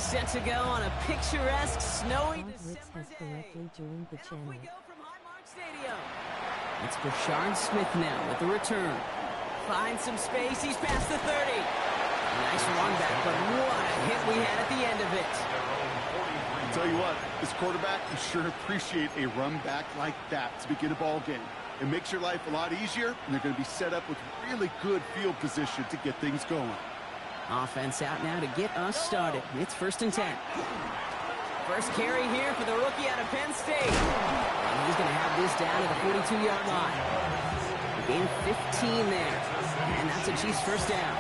set to go on a picturesque, snowy Ritz December has day. correctly joined the And channel. off we go from Highmark Stadium. It's Brashard Smith now with the return. Finds some space. He's past the 30. Nice run back, but what a hit we had at the end of it. I'll tell you what, this quarterback, you sure appreciate a run back like that to begin a ball game. It makes your life a lot easier, and they're going to be set up with really good field position to get things going. Offense out now to get us started. It's 1st and 10. First carry here for the rookie out of Penn State. And he's going to have this down at the 42-yard line. Gain 15 there. And that's a Chiefs first down.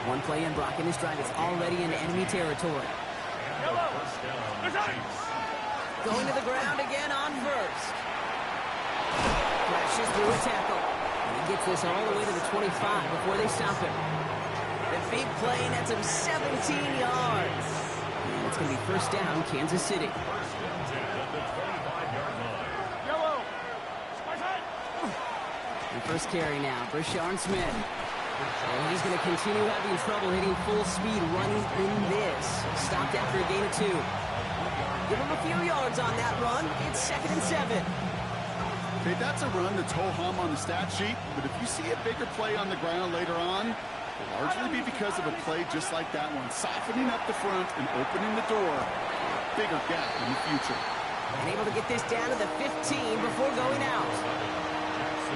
One play in Brock in his drive is already in enemy territory. Going to the ground again on first. Flashes through a tackle. And he gets this all the way to the 25 before they stop him. The big play nets him 17 yards. And it's going to be first down, Kansas City. And first carry now, Brashard Smith. And he's going to continue having trouble hitting full speed running in this. Stopped after a gain of 2. Give him a few yards on that run. It's 2nd and 7. Okay, that's a run that's ho-hum on the stat sheet, but if you see a bigger play on the ground later on, it'll largely be because of a play just like that one, softening up the front and opening the door for a bigger gap in the future. And able to get this down to the 15 before going out.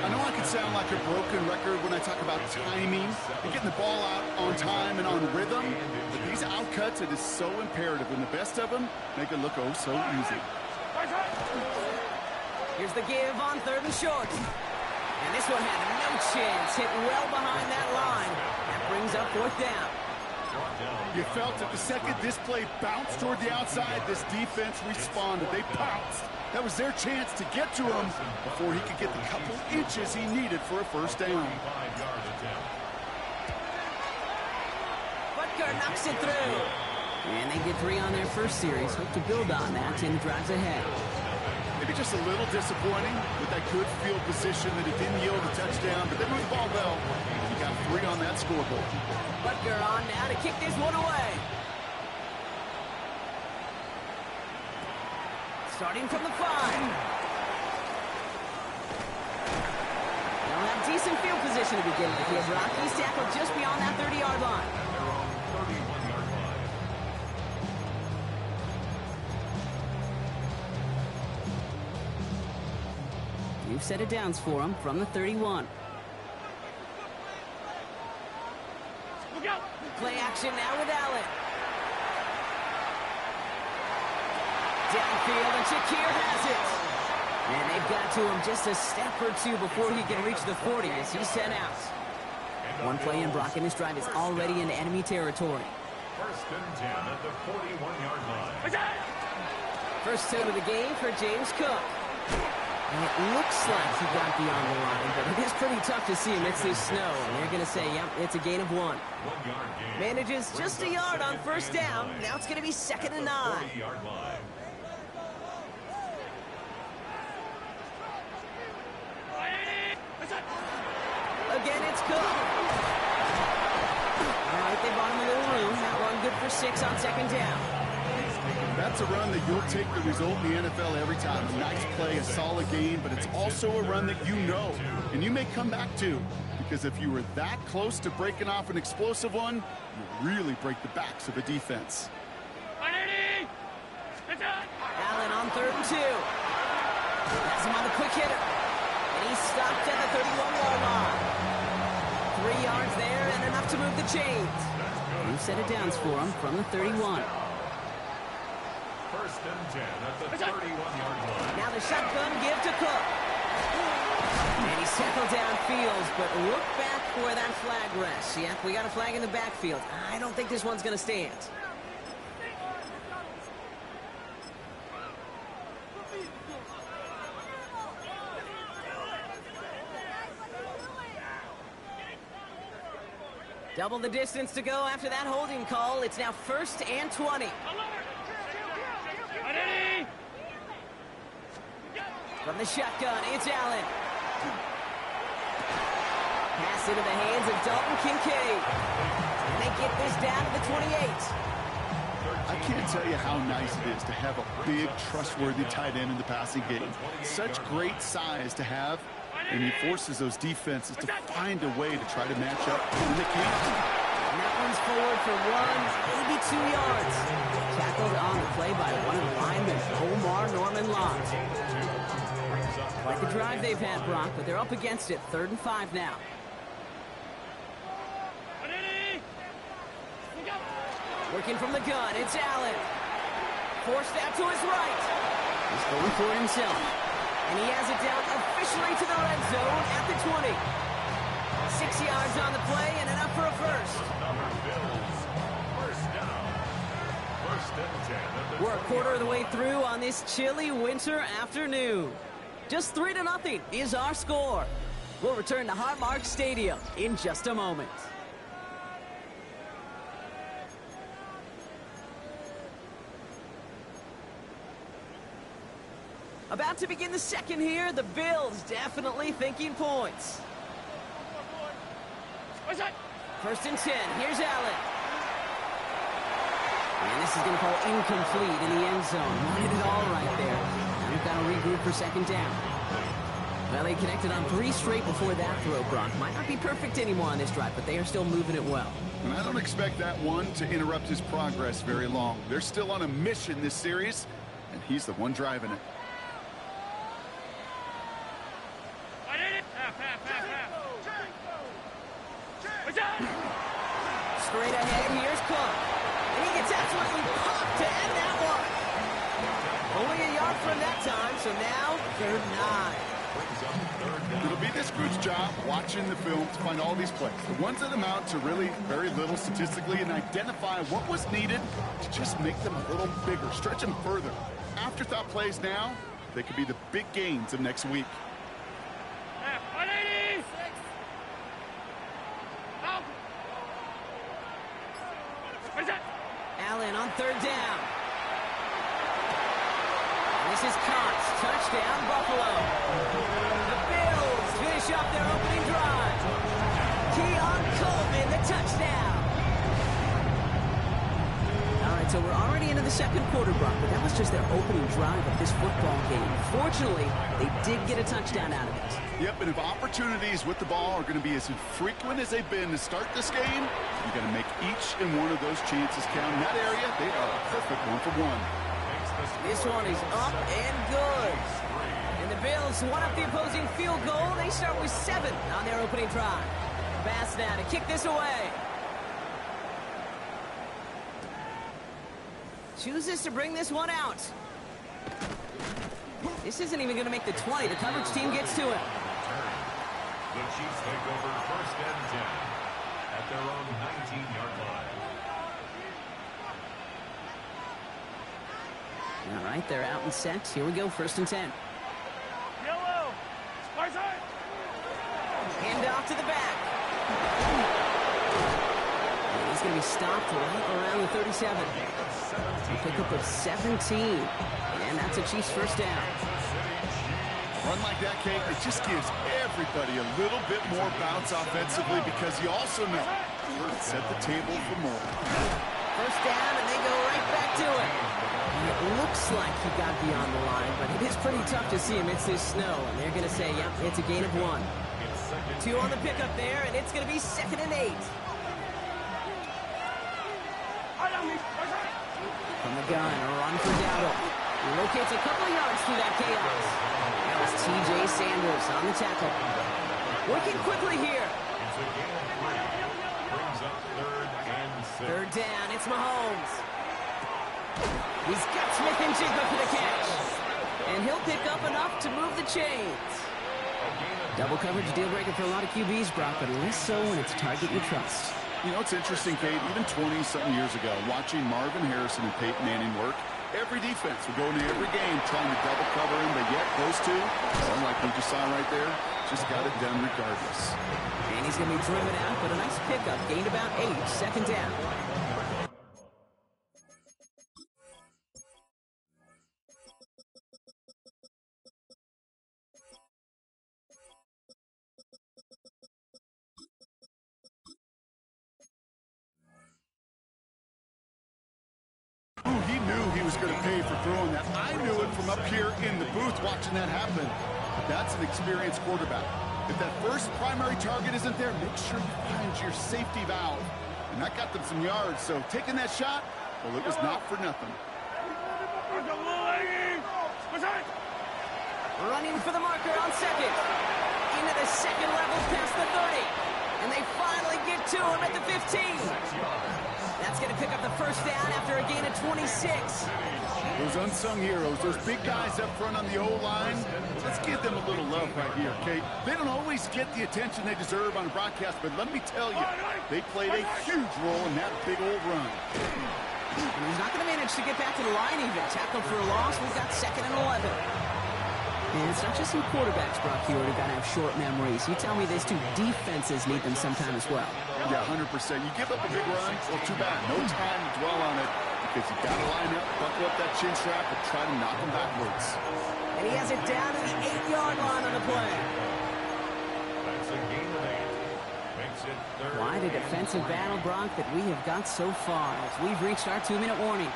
I know I can sound like a broken record when I talk about timing and getting the ball out on time and on rhythm, but these outcuts, it is so imperative, and the best of them make it look oh so easy. Here's the give on 3rd and short. And this one had no chance. Hit well behind that line. That brings up 4th down. You felt it the second this play bounced toward the outside, this defense responded. They pounced. That was their chance to get to him before he could get the couple inches he needed for a first down. Butker knocks it through. And they get 3 on their first series. Hope to build on that in the drives ahead. Maybe just a little disappointing with that good field position that it didn't yield a touchdown, but they moved the ball well. You got 3 on that scoreboard. Butker on now to kick this one away. Starting from the 5. They'll have decent field position to begin with here. Rockies tackled just beyond that 30-yard line. New set of downs for him from the 31. Play action now with Allen. Downfield, and Shakir has it. And they've got to him just a step or 2 before he can reach the 40 as he's sent out. One play in Brock in his drive is already in enemy territory. 1st and 10 at the 41-yard line. First tone of the game for James Cook. And it looks like he got beyond the line, but it is pretty tough to see amidst this snow. And they're going to say, yep, it's a gain of 1. 1 yard gain. Manages just a yard on first down. Now it's going to be 2nd and 9. 40-yard line. Again, it's Cook. All right, they bought him a little room. That run good for 6 on 2nd down. That's a run that you'll take the result in the NFL every time. A nice play, a solid game, but it's also a run that you know, and you may come back to, because if you were that close to breaking off an explosive one, you really break the backs of a defense. Allen on 3rd and 2. Has him on the quick hitter. And he's stopped at the 31-yard line. 3 yards there and enough to move the chains. New set of downs for him from the 31. 1st and 10 at the 31-yard line. Now the shotgun give to Cook. And he's tackled downfield, but look back where that flag rests. Yep, we got a flag in the backfield. I don't think this one's going to stand. Double the distance to go after that holding call. It's now 1st and 20. From the shotgun, it's Allen. Pass into the hands of Dalton Kincaid. And they get this down to the 28. I can't tell you how nice it is to have a big, trustworthy tight end in the passing game. Such great size to have, and he forces those defenses to find a way to try to match up when they can't. And that one's forward for 82 yards. Tackled on the play by one of the linemen, Omar Norman Lott. Like the drive they've had, Brock, but they're up against it. 3rd and 5 now. Working from the gun, it's Allen. Forced out to his right. He's going for it himself. And he has it down officially to the red zone at the 20. 6 yards on the play and enough for a first. We're a quarter of the way through on this chilly winter afternoon. Just 3-0 is our score. We'll return to Highmark Stadium in just a moment. About to begin the second here. The Bills definitely thinking points. 1st and 10. Here's Allen. And this is going to fall incomplete in the end zone. Wanted it all right there. Now we've got to regroup for 2nd down. Well, they connected on 3 straight before that throw, Brock. Might not be perfect anymore on this drive, but they are still moving it well. And I don't expect that one to interrupt his progress very long. They're still on a mission this series, and he's the one driving it. Straight ahead, here's Cook. And he gets absolutely popped to end that one. Only a yard from that time, so now 3rd and 9. It'll be this group's job watching the film to find all these plays. The ones that amount to really very little statistically and identify what was needed to just make them a little bigger, stretch them further. Afterthought plays now, they could be the big gains of next week. Allen on 3rd down. And this is Cox. Touchdown, Buffalo. The Bills finish up their opening drive. Keon Coleman, the touchdown. All right, so we're already into the 2nd quarter, Brock, but that was just their opening drive of this football game. Fortunately, they did get a touchdown out of it. Yep, and if opportunities with the ball are going to be as infrequent as they've been to start this game, you got to make each and one of those chances count. In that area, they are a perfect 1-for-1. This one is up and good. And the Bills want up the opposing field goal. They start with 7 on their opening drive. Pass now to kick this away. Chooses to bring this one out. This isn't even going to make the 20. The coverage team gets to it. The Chiefs take over 1st and 10 at their own 19-yard line. All right, they're out and set. Here we go, 1st and 10. Yellow. Hand off to the back. And he's going to be stopped right around the 37. A pickup of 17. And that's a Chiefs 1st down. Run like that, Kate, it just gives everybody a little bit more bounce offensively because you also know it set the table for more. 1st down, and they go right back to it. And it looks like he got beyond the line, but it is pretty tough to see him. It's this snow, and they're going to say, yep, it's a gain of 1. 2 on the pickup there, and it's going to be 2nd and 8. From the gun, a run for Dowdle. He locates a couple of yards through that chaos. That was T.J. Sanders on the tackle. Working quickly here. It's a gain of 3. Brings up 3rd and 6. 3rd down, it's Mahomes. He's got Smith and Jigba for the catch. And he'll pick up enough to move the chains. Double coverage deal breaker for a lot of QBs, Brock, but less so when it's a target you trust. You know, it's interesting, Kate, even 20-something years ago, watching Marvin Harrison and Peyton Manning work, every defense would go into every game trying to double cover him, but yet those two, unlike we just saw right there, just got it done regardless. And he's going to be driven out, but a nice pickup, gained about 8, 2nd down. throwing that. I knew it from up here in the booth watching that happen. But that's an experienced quarterback. If that first primary target isn't there, make sure you find your safety valve. And that got them some yards, so taking that shot, well, it was not for nothing. Running for the marker on second. Into the second level past the 30. And they finally get to him at the 15. That's going to pick up the first down after a gain of 26. Those unsung heroes, those big guys up front on the O-line, let's give them a little love right here, okay? They don't always get the attention they deserve on broadcast, but let me tell you, they played a huge role in that big old run. And he's not going to manage to get back to the line even. Tackled for a loss. We've got 2nd and 11. And it's not just some quarterbacks, Brock Huard, who got to have short memories. You tell me these two defenses need them sometime as well. Yeah, 100%. You give up a big run, well, too bad. No time to dwell on it because you got to line up, buckle up that chin strap, and try to knock them backwards. And he has it down to the 8-yard line on the play. That's a gain of 8. Makes it 3rd. Wide a defensive battle, Brock, that we have got so far as we've reached our 2-minute warning.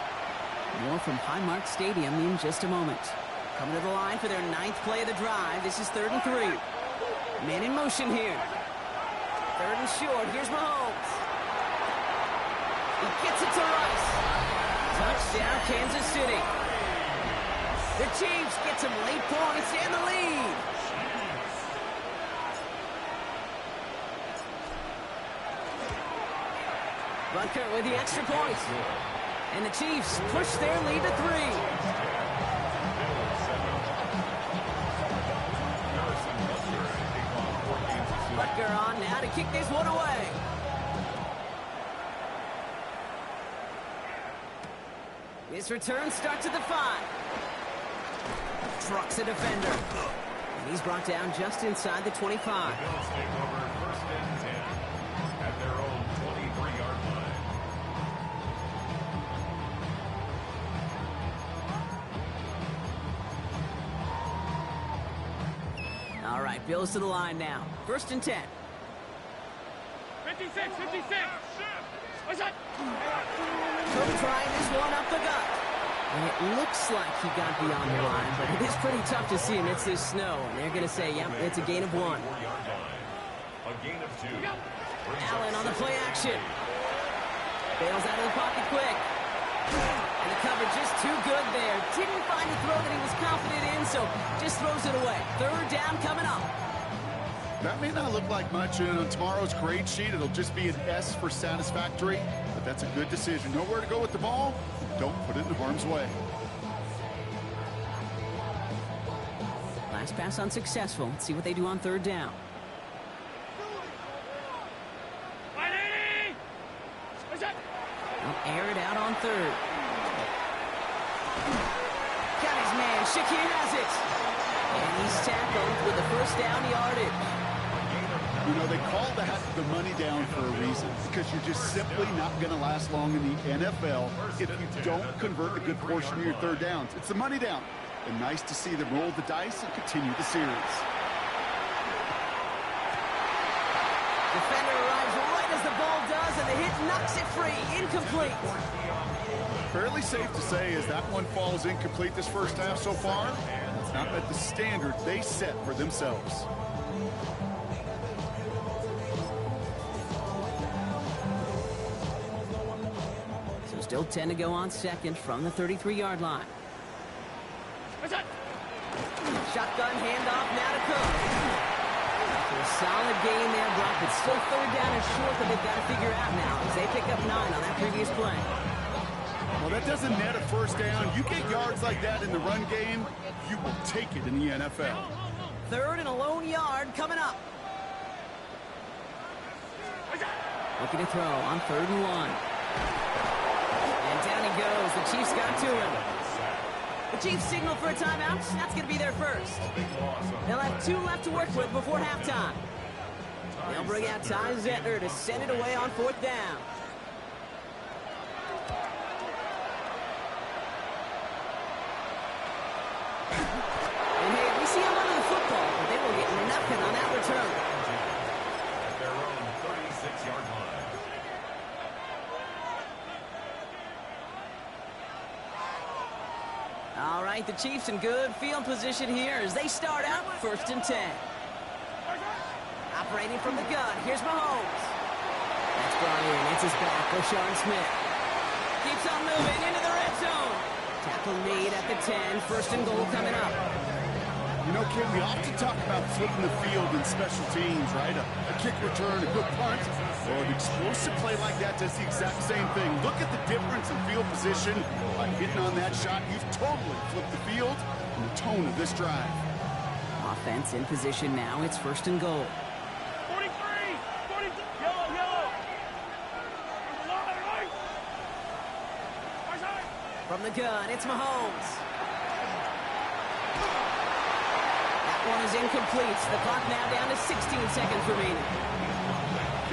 More from Highmark Stadium in just a moment. Coming to the line for their 9th play of the drive. This is 3rd and 3. Man in motion here. 3rd and short. Here's Mahomes. He gets it to Rice. Touchdown, Kansas City. The Chiefs get some late points and the lead. Butker with the extra point. And the Chiefs push their lead to 3. Butker on now to kick this one away. This return starts at the 5. Trucks a defender. And he's brought down just inside the 25. The Bills take over 1st and 10 at their own 23-yard line. All right, Bills to the line now. 1st and 10. 56, 56. What's up? He'll try this one up the gut. And it looks like he got beyond the line, but it is pretty tough to see amidst this snow. And they're going to say, yep, it's a gain of 1. 4-yard line. A gain of 2. Allen on the play action. Bails out of the pocket quick. And the coverage just too good there. Didn't find a throw that he was confident in, so just throws it away. 3rd down coming up. That may not look like much on tomorrow's grade sheet. It'll just be an S for satisfactory, but that's a good decision. Know where to go with the ball. Don't put it in harm's way. Last pass unsuccessful. Let's see what they do on 3rd down. They'll air it out on 3rd. Got his man. Shakir has it. And he's tackled with the 1st down yardage. You know, they call that the money down for a reason, because you're just simply not going to last long in the NFL if you don't convert a good portion of your 3rd downs. It's the money down. And nice to see them roll the dice and continue the series. Defender arrives right as the ball does, and the hit knocks it free. Incomplete. Fairly safe to say as that one falls incomplete this first half so far, it's not met the standard they set for themselves. So still 10 to go on 2nd from the 33-yard line. Shotgun handoff now to Cook. A solid gain there, Brock, but still 3rd down and short that they've got to figure out now as they pick up 9 on that previous play. Well, that doesn't net a 1st down. You get yards like that in the run game, you will take it in the NFL. 3rd and a lone yard coming up. Looking to throw on 3rd and 1. And down he goes. The Chiefs got to him. The Chiefs signal for a timeout. That's going to be their first. They'll have 2 left to work with before halftime. They'll bring out Ty Zettler to send it away on 4th down. And hey, we see him running the football, but they will get nothing on that return. At their own 36-yard line. right, the Chiefs in good field position here as they start out 1st and 10. Operating from the gun, here's Mahomes. That's brought in, it's his back, Roshan Smith. Keeps on moving into the red zone. Tackle made at the 10, 1st and goal coming up. You know, Ken, we often talk about flipping the field in special teams, right? A kick return, a good punt. Well, an explosive play like that does the exact same thing. Look at the difference in field position. By hitting on that shot, you've totally flipped the field and the tone of this drive. Offense in position now. It's 1st and goal. 43! 42! Yellow, yellow! Right! Right side! From the gun, it's Mahomes. That one is incomplete. The clock now down to 16 seconds remaining.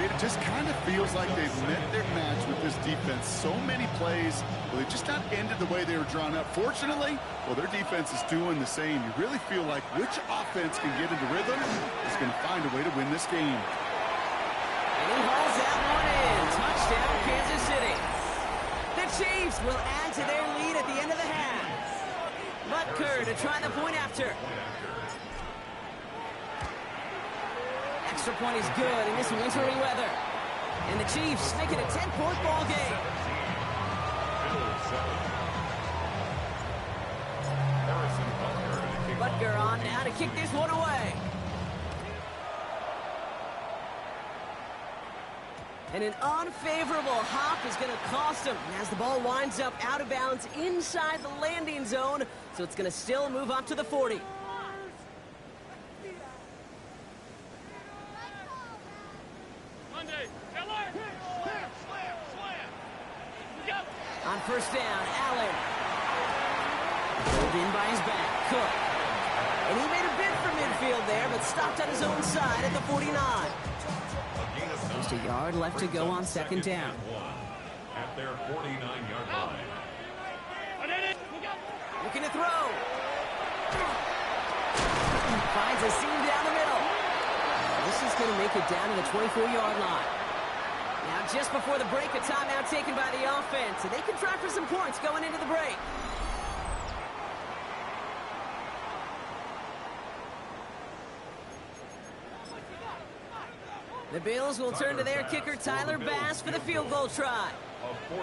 It just kind of feels like they've met their match with this defense. So many plays, well, they just not ended the way they were drawn up. Fortunately, well, their defense is doing the same. You really feel like which offense can get into rhythm is going to find a way to win this game. And he hauls that one in. Touchdown, Kansas City. The Chiefs will add to their lead at the end of the half. Butker to try the point after. Extra point is good in this wintry weather. And the Chiefs make it a 10-point ball game. Butker on now to kick this one away. And an unfavorable hop is going to cost him as the ball winds up out of bounds inside the landing zone. So it's going to still move up to the 40. On 1st down, Allen. Pulled in by his back, Cook. And he made a bid for midfield there, but stopped on his own side at the 49. Just a yard left to go on 2nd down. At their 49-yard line. Looking to throw. Finds a seam down the middle. This is going to make it down to the 24-yard line. Now, just before the break, a timeout taken by the offense, and they can try for some points going into the break. The Bills will turn to their kicker, Tyler Bass, for the field goal try.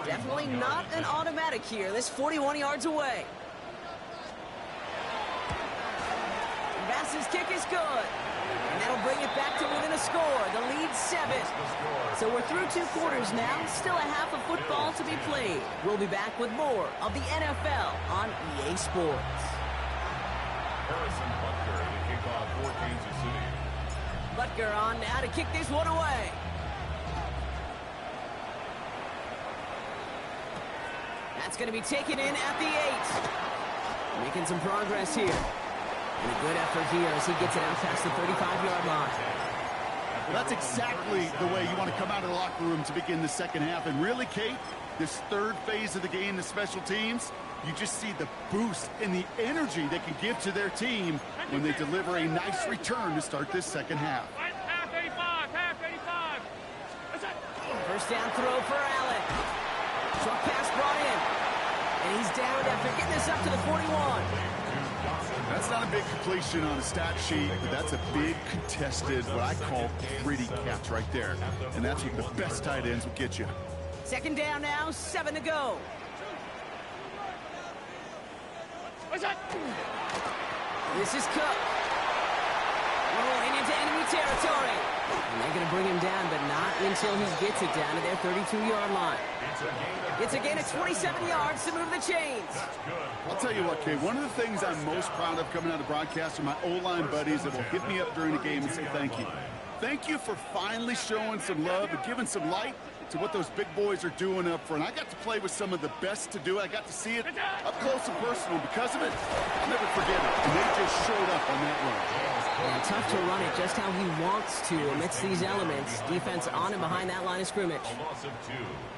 Definitely not an automatic here. This 41 yards away. Bass's kick is good. And that'll bring it back to within a score. The lead's 7. So we're through 2 quarters now. Still a half of football to be played. We'll be back with more of the NFL on EA Sports. Harrison Butker to kick off for Kansas City. Butker on now to kick this one away. That's going to be taken in at the 8. Making some progress here. And a good effort here as he gets it out past the 35-yard line. Well, that's exactly the way you want to come out of the locker room to begin the second half. And really, Kate, this third phase of the game, the special teams, you just see the boost and the energy they can give to their team when they deliver a nice return to start this second half. Half 85, half 85. That's it. 1st down throw for Allen. Short pass brought in. And he's down after getting this up to the 41. That's not a big completion on a stat sheet, but that's a big contested, what I call gritty catch right there. And that's what the best tight ends will get you. 2nd down now, 7 to go. What's that? This is Cook. Rolling into enemy territory. And they're going to bring him down, but not until he gets it down to their 32-yard line. It's a gain of 27 yards to move the chains. I'll tell you what, Kay, one of the things I'm most proud of coming out of broadcast are my O-line buddies that will hit me up during the game and say thank you. Thank you for finally showing some love and giving some light to what those big boys are doing up front. I got to play with some of the best to do it. I got to see it up close and personal. Because of it, I'll never forget it. And they just showed up on that run. And tough to run it just how he wants to amidst these elements. Defense on and behind that line of scrimmage.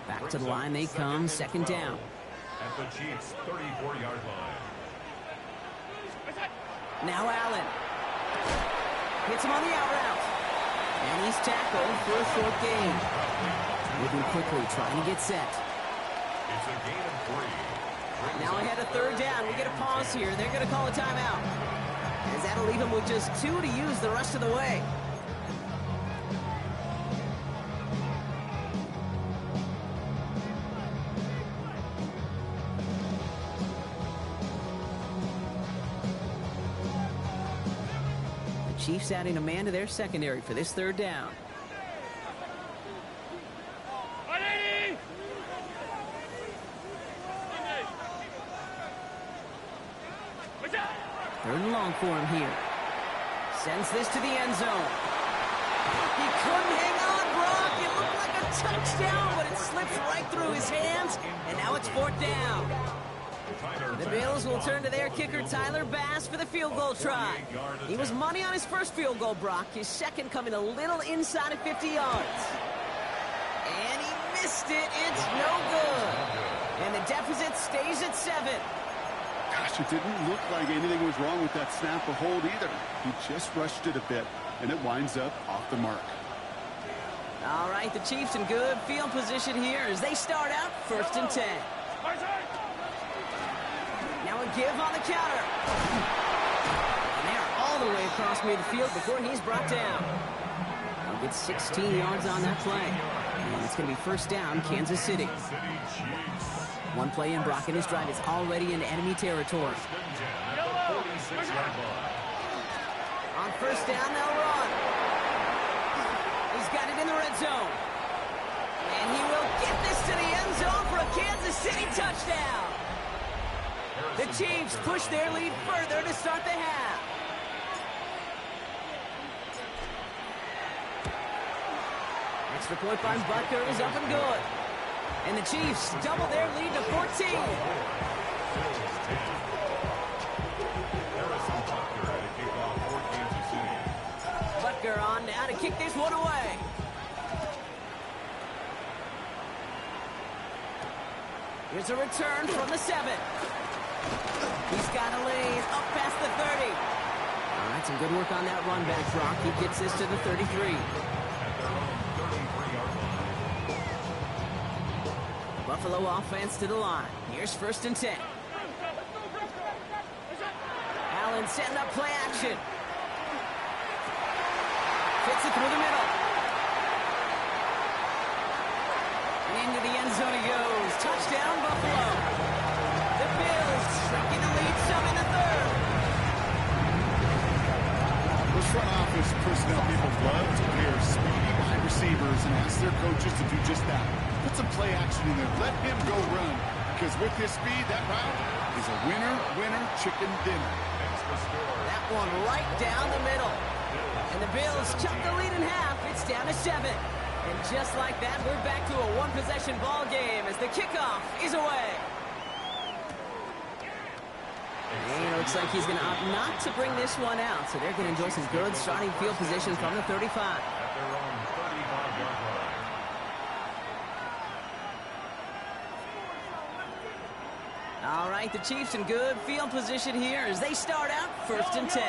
Back to the line they come, 2nd down. At the Chiefs' 34-yard line. Now Allen. Hits him on the out route. And he's tackled for a short gain. Moving quickly, trying to get set. It's a gain of 3. Now ahead of third down. We get a pause here. They're going to call a timeout, as that'll leave them with just 2 to use the rest of the way. The Chiefs adding a man to their secondary for this third down. 180! Third and long for him here. Sends this to the end zone. He couldn't hang on, Brock. It looked like a touchdown, but it slips right through his hands, and now it's 4th down. The Bills will turn to their kicker, Tyler Bass, for the field goal try. He was money on his first field goal, Brock. His second coming a little inside of 50 yards. And he missed it. It's no good. And the deficit stays at 7. Gosh, it didn't look like anything was wrong with that snap or hold either. He just rushed it a bit, and it winds up off the mark. All right, the Chiefs in good field position here as they start out 1st and 10. Now a give on the counter. And they're all the way across midfield before he's brought down. He'll get 16 yards on that play. And it's going to be 1st down, Kansas City. One play in, Brock, and his drive is already in enemy territory. On 1st down, they'll run. He's got it in the red zone. And he will get this to the end zone for a Kansas City touchdown. The Chiefs push their lead further to start the half. Extra point by Butker is up and good. And the Chiefs double their lead to 14. Butker on now to kick this one away. Here's a return from the 7. He's got a lane up past the 30. All right, some good work on that run back, Brock. He gets this to the 33. Buffalo offense to the line. Here's 1st and 10. Allen setting up play action. Fits it through the middle. And into the end zone he goes. Touchdown, Buffalo. The Bills shrinking the lead some in the 3rd. Those front office personnel people love to pair speedy wide receivers and ask their coaches to do just that. Put some play action in there. Let him go run. Because with his speed, that route is a winner, chicken dinner. That one right down the middle. And the Bills cut the lead in half. It's down to 7. And just like that, we're back to a one-possession ball game as the kickoff is away. And it looks like he's going to opt not to bring this one out. So they're going to enjoy some good starting field position from the 35. All right, the Chiefs in good field position here as they start out 1st and 10.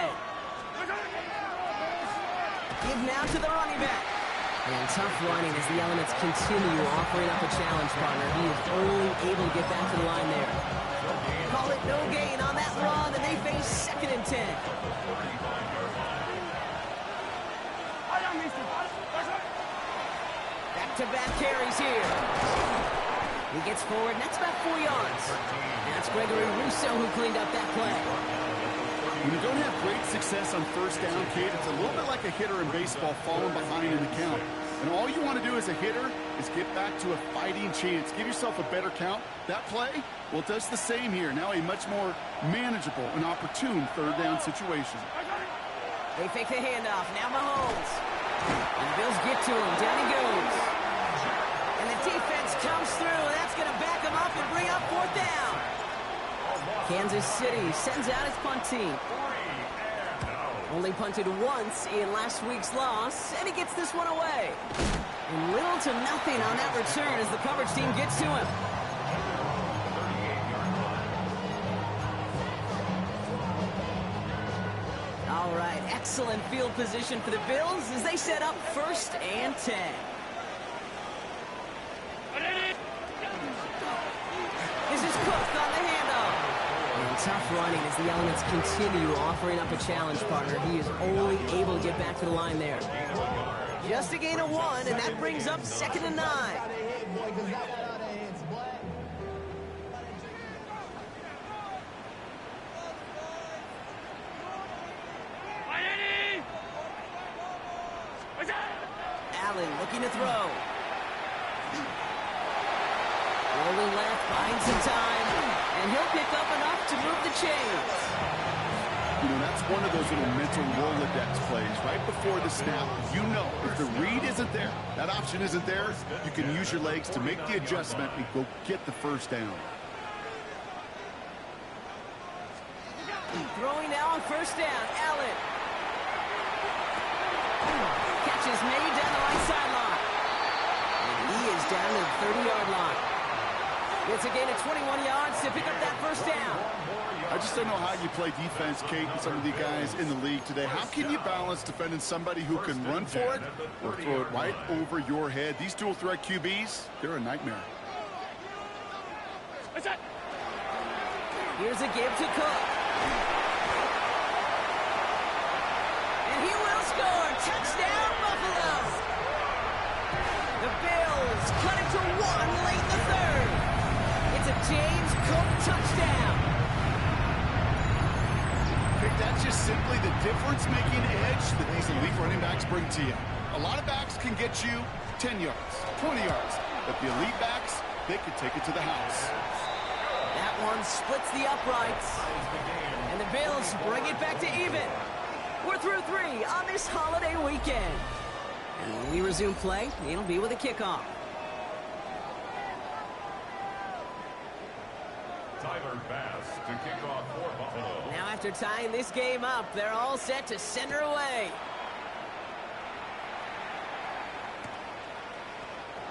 Give now to the running back. And tough running as the Elements continue offering up a challenge partner. He is only able to get back to the line there. Call it no gain on that run, and they face 2nd and 10. Back-to-back carries here. He gets forward, and that's about 4 yards. And that's Gregory Rousseau who cleaned up that play. When you don't have great success on 1st down, kid, it's a little bit like a hitter in baseball falling behind in the count. And all you want to do as a hitter is get back to a fighting chance. Give yourself a better count. That play, well, it does the same here. Now a much more manageable and opportune 3rd down situation. They fake the handoff. Now Mahomes. And the Bills get to him. Down he goes. And the defense comes through. That's going to back him up and bring up 4th down. Kansas City sends out its punt team. Only punted once in last week's loss, and he gets this one away. And little to nothing on that return as the coverage team gets to him. All right, excellent field position for the Bills as they set up 1st and 10. This is Cook on the handoff. tough running as the Elements continue offering up a challenge partner. He is only able to get back to the line there. Just a gain of 1, and that brings up 2nd and 9. Allen looking to throw. Rolling left, buying some time, and he'll pick up enough to move the chains. You know, that's one of those little mental Rolodex plays. Right before the snap, you know if the read isn't there, that option isn't there, you can use your legs to make the adjustment and go get the first down. Throwing now on 1st down, Allen. Catch is made down the right sideline. And he is down to the 30-yard line. It's a gain of 21 yards to pick up that 1st down. I just don't know how you play defense, Kate, and some of the guys in the league today. How can you balance defending somebody who can run for it or throw it right over your head? These dual threat QBs, they're a nightmare. Here's a give to Cook. And he will score. Touchdown, Buffalo. The Bills cut it to 1 late in the 3rd. It's a James Cook touchdown. That's just simply the difference-making edge that these elite running backs bring to you. A lot of backs can get you 10 yards, 20 yards, but the elite backs, they can take it to the house. That one splits the uprights, and the Bills bring it back to even. We're through 3 on this holiday weekend. And when we resume play, it'll be with a kickoff. Tyler Bass to kick off for Buffalo. Now after tying this game up, they're all set to send her away.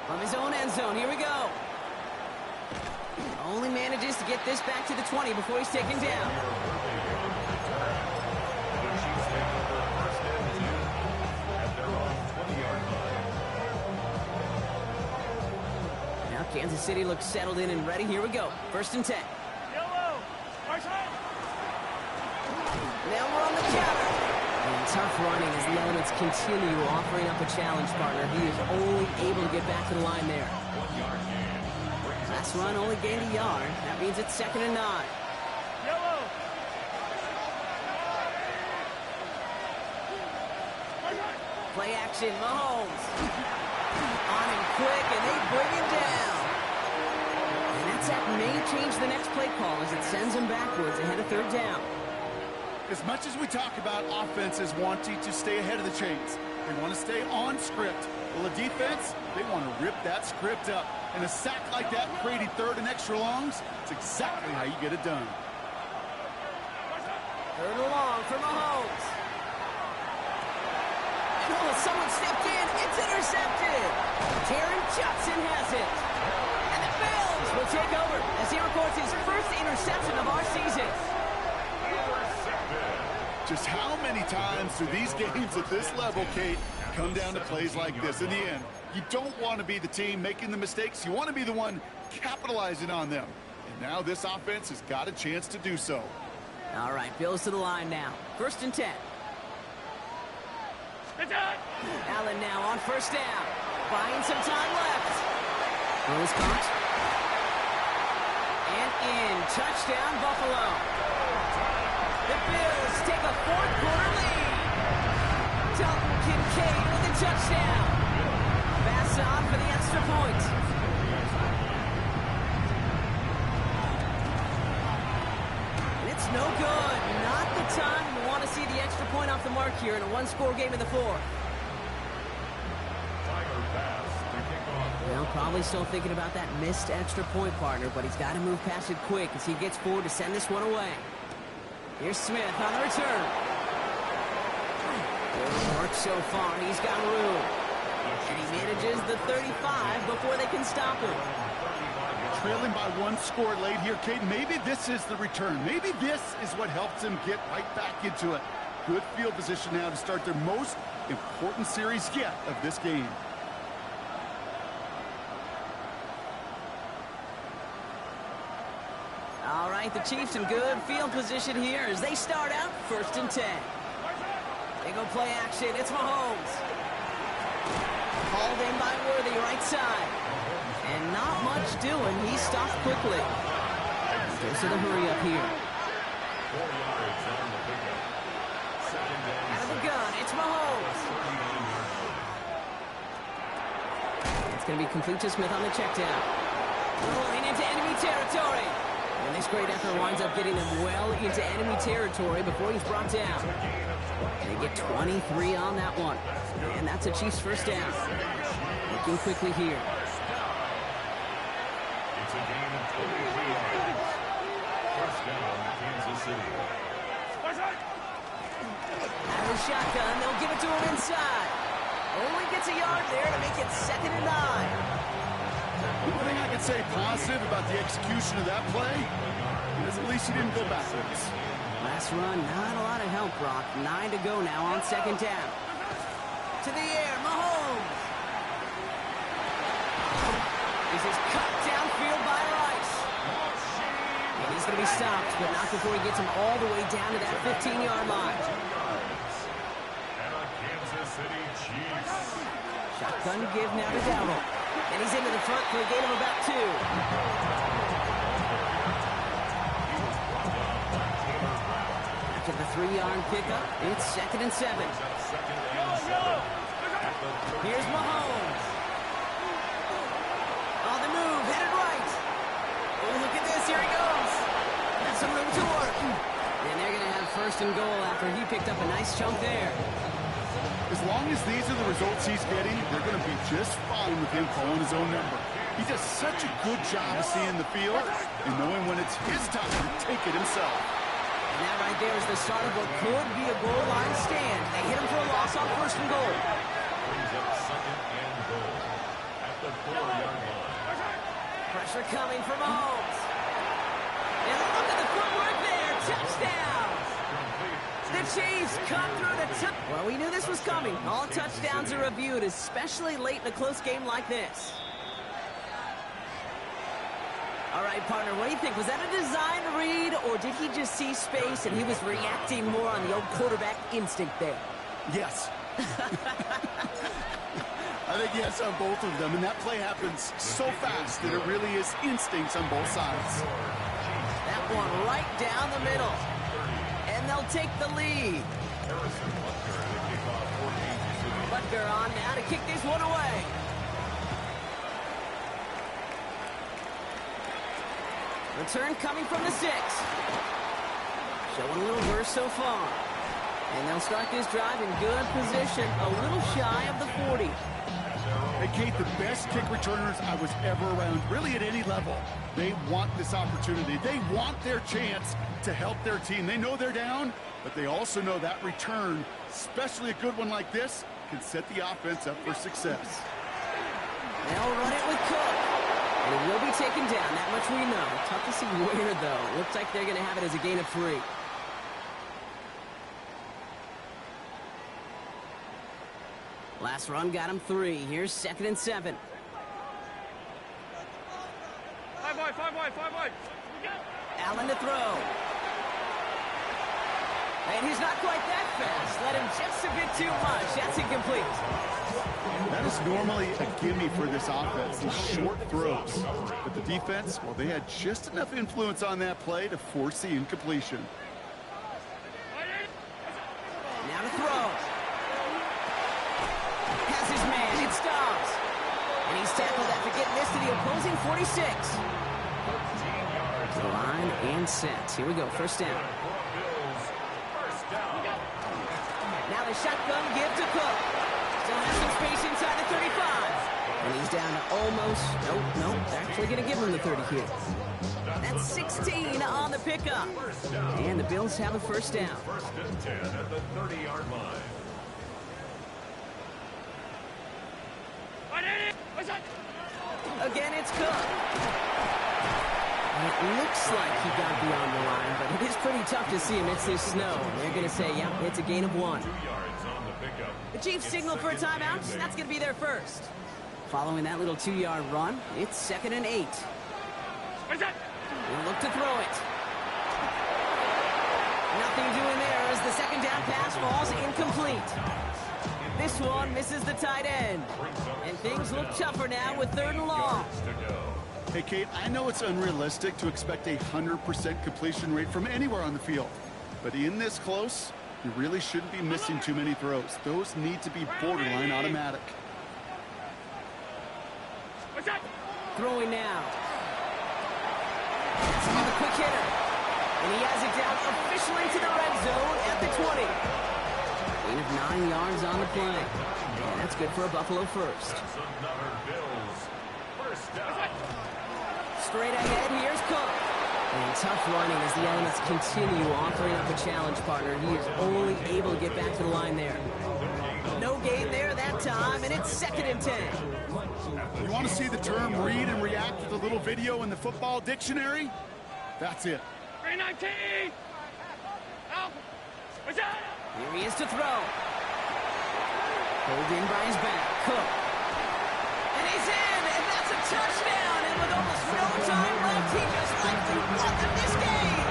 From his own end zone, here we go. Only manages to get this back to the 20 before he's taken down. Now Kansas City looks settled in and ready. Here we go. 1st and 10. Now we're on the counter. And tough running as the Elements continue offering up a challenge partner. He is only able to get back to the line there. Last run only gained a yard. That means it's 2nd and 9. Play action, Mahomes. On him quick, and they bring him down. And that sack may change the next play call as it sends him backwards ahead of 3rd down. As much as we talk about offenses wanting to stay ahead of the chains, they want to stay on script. Well, the defense, they want to rip that script up. And a sack like that, creating 3rd and extra longs, it's exactly how you get it done. 3rd and long for Mahomes. And oh, someone stepped in. It's intercepted. Taron Johnson has it. And the Bills will take over as he records his 1st interception of our season. Just how many times do these games at this level, Kate, come down to plays like this? In the end, you don't want to be the team making the mistakes. You want to be the one capitalizing on them. And now this offense has got a chance to do so. All right, Bills to the line now. 1st and 10. Allen now on 1st down. Buying some time left. Throws caught. And in. Touchdown, Buffalo. The Bills take a 4th quarter lead. Dalton Kincaid with a touchdown. Pass on for the extra point. And it's no good. Not the time you want to see the extra point off the mark here in a 1-score game in the 4th. Well, probably still thinking about that missed extra point, partner, but he's got to move past it quick as he gets forward to send this one away. Here's Smith on the return. Good work so far. He's got room. And he manages the 35 before they can stop him. Trailing by 1 score late here, Kate. Maybe this is the return. Maybe this is what helps them get right back into it. Good field position now to start their most important series yet of this game. All right, right, the Chiefs in good field position here as they start out 1st and 10. They go play action. It's Mahomes. Hauled in by Worthy, right side. And not much doing. He stopped quickly. Goes to the hurry up here. 4 yards on the pickup. Second down. Out of the gun, it's Mahomes. 39-yard line. It's going to be complete to Smith on the check down. Rolling into enemy territory. And this great effort winds up getting them well into enemy territory before he's brought down. They get 23 on that one. And that's a Chiefs first down. Looking quickly here. It's a gain of 23 yards. First down, Kansas City. Out of the shotgun, they'll give it to him inside. Only gets a yard there to make it 2nd and 9. One thing I can say positive about the execution of that play is at least he didn't go backwards. Last run, not a lot of help, Brock. 9 to go now on 2nd down. To the air, Mahomes. This is cut downfield by Rice. And he's going to be stopped, but not before he gets him all the way down to that 15-yard line. And a Kansas City Chiefs. Shotgun give now to Dowdle. And he's into the front for a gain of about 2. After the 3-yard pickup, it's 2nd and 7. Here's Mahomes. On the move, headed right. Oh, look at this, here he goes. Got some room to work. And they're going to have 1st and goal after he picked up a nice chunk there. As long as these are the results he's getting, they're going to be just fine with him calling his own number. He does such a good job of seeing the field and knowing when it's his time to take it himself. And that right there is the start of what could be a goal line stand. They hit him for a loss on 1st and goal. Brings up 2nd and goal at the 4-yard line. Pressure coming from Mahomes. And look at the footwork there. Touchdown. The Chiefs come through the top. Well, we knew this was coming. All touchdowns are reviewed, especially late in a close game like this. All right, partner, what do you think? Was that a design read, or did he just see space and he was reacting more on the old quarterback instinct there? Yes. I think yes on both of them, and that play happens so fast that it really is instincts on both sides. That one right down the middle. And they'll take the lead. Harrison Butker to kick off for Kansas City. Butker on now to kick this one away. Return coming from the 6. Showing a little burst so far. And they'll start this drive in good position, a little shy of the 40. Hey, Kate, the best kick returners I was ever around, really at any level. They want this opportunity. They want their chance to help their team. They know they're down, but they also know that return, especially a good one like this, can set the offense up for success. They'll run it with Cook. And it will be taken down, that much we know. Tough to see where, though. Looks like they're going to have it as a gain of 3. Last run got him 3. Here's 2nd and 7. 5 wide, 5 wide, 5 wide. Allen to throw. And he's not quite that fast. Let him just a bit too much. That's incomplete. That is normally a gimme for this offense, these short throws. But the defense, well, they had just enough influence on that play to force the incompletion. Now to throw. Has his man. It stops. And he's tackled after getting this to the opposing 46. Line and set. Here we go. First down. Now the shotgun give to Cook. Still has some space inside the 35. And he's down to almost, nope, they're actually going to give him the 30 here. That's 16 on the pickup. And the Bills have a first down. 1st and 10 at the 30-yard line. Again, it's Cook. And it looks like he got beyond the line, but it is pretty tough to see amidst this snow. They're going to say, yeah, it's a gain of 1. 2 yards on the pickup. The Chiefs signal for a timeout. That's going to be their first. Following that little 2-yard run, it's 2nd and 8. We'll look to throw it. Nothing doing there as the second down pass falls incomplete. This one misses the tight end. And things look tougher now with 3rd and long. Hey, Kate, I know it's unrealistic to expect a 100% completion rate from anywhere on the field. But in this close, you really shouldn't be missing too many throws. Those need to be borderline automatic. Throwing now. That's another quick hitter. And he has it down officially to the red zone at the 20. Gain of 9 yards on the play. And that's good for a Buffalo first. That's another Bills first down. Straight ahead, here's Cook. And tough running as the Elements continue offering up a challenge partner. He is only able to get back to the line there. No gain there that time, and it's 2nd and 10. You want to see the term read and react with a little video in the football dictionary? That's it. 319! Out! What's that? Here he is to throw. Pulled in by his back. Cook. And he's in, and that's a touchdown. And with almost no time left, he just likely won them this game.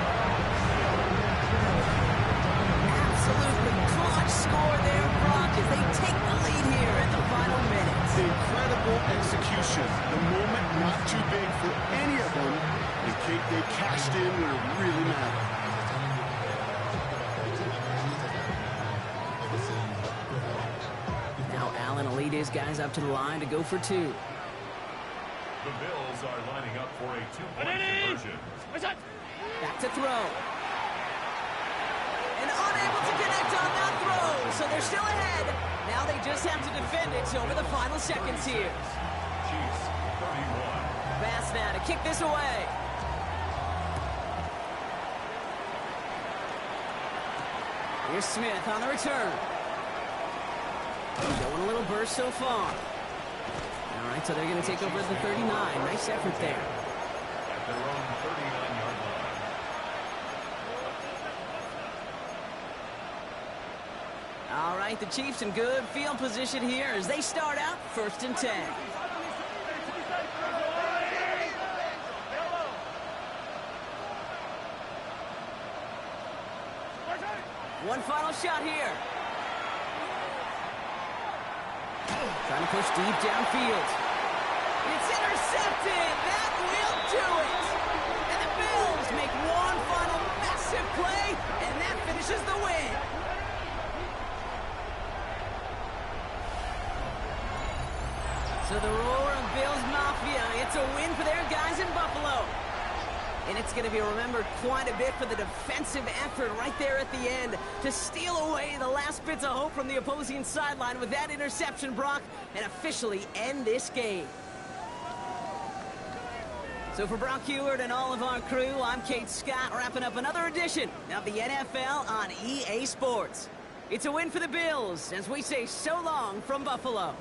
Absolutely clutch score there, Brock, as they take the lead here in the final minutes. Incredible execution. The moment not too big for any of them. And Kate, they cashed in when it really mattered. Now Allen will lead his guys up to the line to go for 2. The Bills are lining up for a 2-point conversion. Back to throw. And unable to connect on that throw, so they're still ahead. Now they just have to defend it over the final seconds here. Chiefs 31. Pass now to kick this away. Here's Smith on the return. Showing a little burst so far. All right, so they're going to take over at the 39. Nice effort there. At their own 39-yard line. All right, the Chiefs in good field position here as they start out 1st and 10. One final shot here. Trying to push deep downfield. It's intercepted. That will do it. And the Bills make one final massive play, and that finishes the win. So the roar of Bills Mafia, it's a win for their guys in Buffalo. And it's going to be remembered quite a bit for the defensive effort right there at the end to steal away the last bits of hope from the opposing sideline with that interception, Brock, and officially end this game. So for Brock Huard and all of our crew, I'm Kate Scott, wrapping up another edition of the NFL on EA Sports. It's a win for the Bills as we say so long from Buffalo.